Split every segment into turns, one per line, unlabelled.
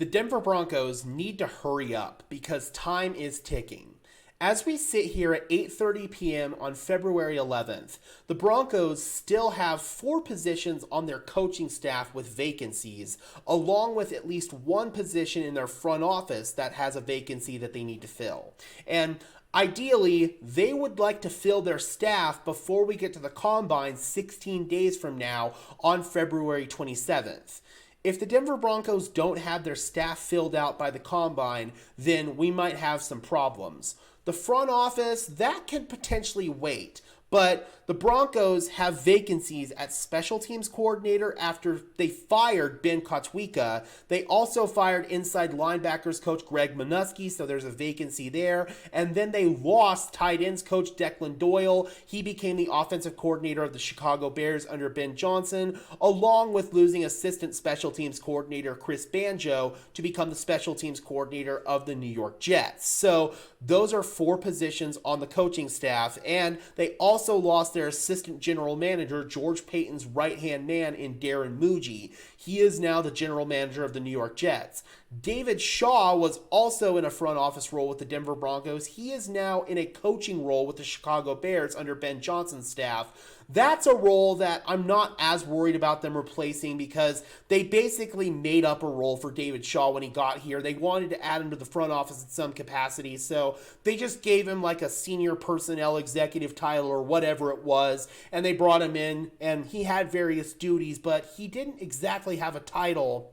The Denver Broncos need to hurry up because time is ticking. As we sit here at 8:30 p.m. on February 11th, the Broncos still have 4 positions on their coaching staff with vacancies, along with at least 1 position in their front office that has a vacancy that they need to fill. And ideally, they would like to fill their staff before we get to the Combine 16 days from now on February 27th. If the Denver Broncos don't have their staff filled out by the Combine, then we might have some problems. The front office, that can potentially wait. But the Broncos have vacancies at special teams coordinator after they fired Ben Kotwika. They also fired inside linebackers coach Greg Minuski, so there's a vacancy there. And then they lost tight ends coach Declan Doyle. He became the offensive coordinator of the Chicago Bears under Ben Johnson, along with losing assistant special teams coordinator Chris Banjo to become the special teams coordinator of the New York Jets. So those are 4 positions on the coaching staff, and they also lost their assistant general manager, George Payton's right-hand man in Darren Muji. He is now the general manager of the New York Jets. David Shaw was also in a front office role with the Denver Broncos. He is now in a coaching role with the Chicago Bears under Ben Johnson's staff. That's a role that I'm not as worried about them replacing because they basically made up a role for David Shaw when he got here. They wanted to add him to the front office in some capacity, so they just gave him like a senior personnel executive title or whatever it was, and they brought him in, and he had various duties, but he didn't exactly have a title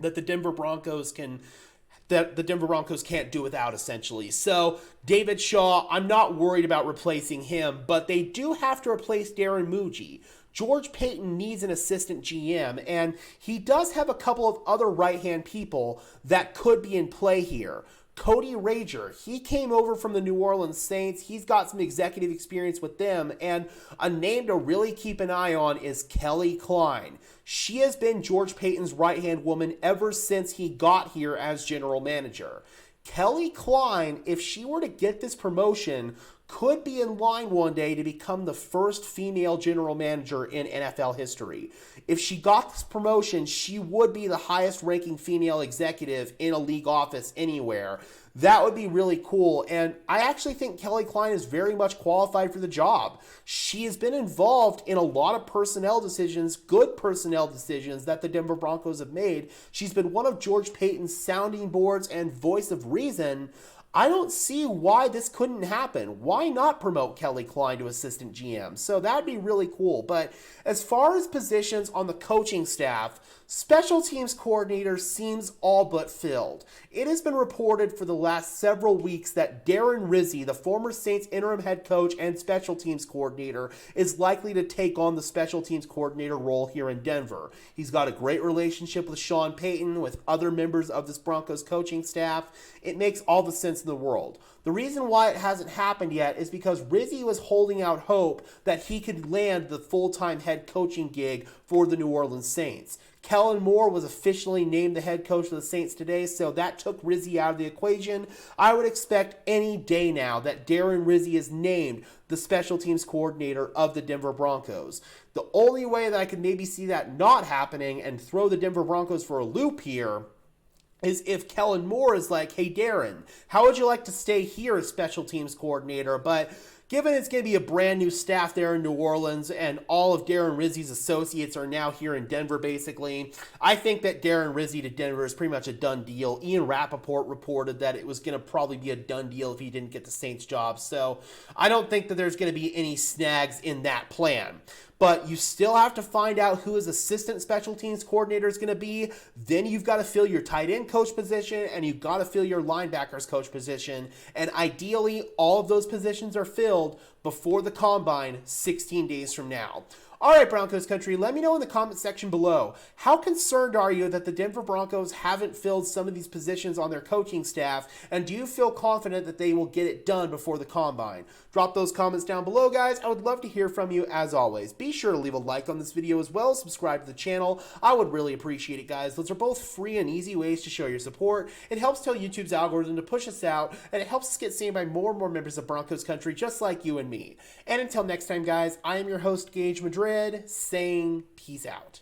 that the Denver Broncos can't do without, essentially. So David Shaw, I'm not worried about replacing him, but they do have to replace Darren Muji. George Payton needs an assistant GM, and he does have a couple of other right-hand people that could be in play here. Cody Rager, he came over from the New Orleans Saints. He's got some executive experience with them, and a name to really keep an eye on is Kelly Klein. She has been George Payton's right-hand woman ever since he got here as general manager. Kelly Klein, if she were to get this promotion, could be in line one day to become the first female general manager in NFL history. If she got this promotion, she would be the highest ranking female executive in a league office anywhere. That would be really cool, and I actually think Kelly Klein is very much qualified for the job. She has been involved in a lot of personnel decisions, good personnel decisions that the Denver Broncos have made. She's been one of George Payton's sounding boards and voice of reason. I don't see why this couldn't happen. Why not promote Kelly Klein to assistant GM? So that'd be really cool. But as far as positions on the coaching staff, special teams coordinator seems all but filled. It has been reported for the last several weeks that Darren Rizzi, the former Saints interim head coach and special teams coordinator, is likely to take on the special teams coordinator role here in Denver. He's got a great relationship with Sean Payton, with other members of this Broncos coaching staff. It makes all the sense in the world. The reason why it hasn't happened yet is because Rizzi was holding out hope that he could land the full-time head coaching gig for the New Orleans Saints. Kellen Moore was officially named the head coach of the Saints today, so that took Rizzi out of the equation. I would expect any day now that Darren Rizzi is named the special teams coordinator of the Denver Broncos. The only way that I could maybe see that not happening and throw the Denver Broncos for a loop here is if Kellen Moore is like, hey, Darren, how would you like to stay here as special teams coordinator? But given it's going to be a brand new staff there in New Orleans and all of Darren Rizzi's associates are now here in Denver, basically, I think that Darren Rizzi to Denver is pretty much a done deal. Ian Rappaport reported that it was going to probably be a done deal if he didn't get the Saints job. So I don't think that there's going to be any snags in that plan. But you still have to find out who his assistant special teams coordinator is going to be. Then you've got to fill your tight end coach position, and you've got to fill your linebackers coach position. And ideally, all of those positions are filled before the Combine 16 days from now. All right, Broncos country, let me know in the comment section below. How concerned are you that the Denver Broncos haven't filled some of these positions on their coaching staff? And do you feel confident that they will get it done before the Combine? Drop those comments down below, guys. I would love to hear from you as always. Be sure to leave a like on this video as well as subscribe to the channel. I would really appreciate it, guys. Those are both free and easy ways to show your support. It helps tell YouTube's algorithm to push us out, and it helps us get seen by more and more members of Broncos country just like you and me. And until next time, guys, I am your host, Gage Madrid, saying peace out.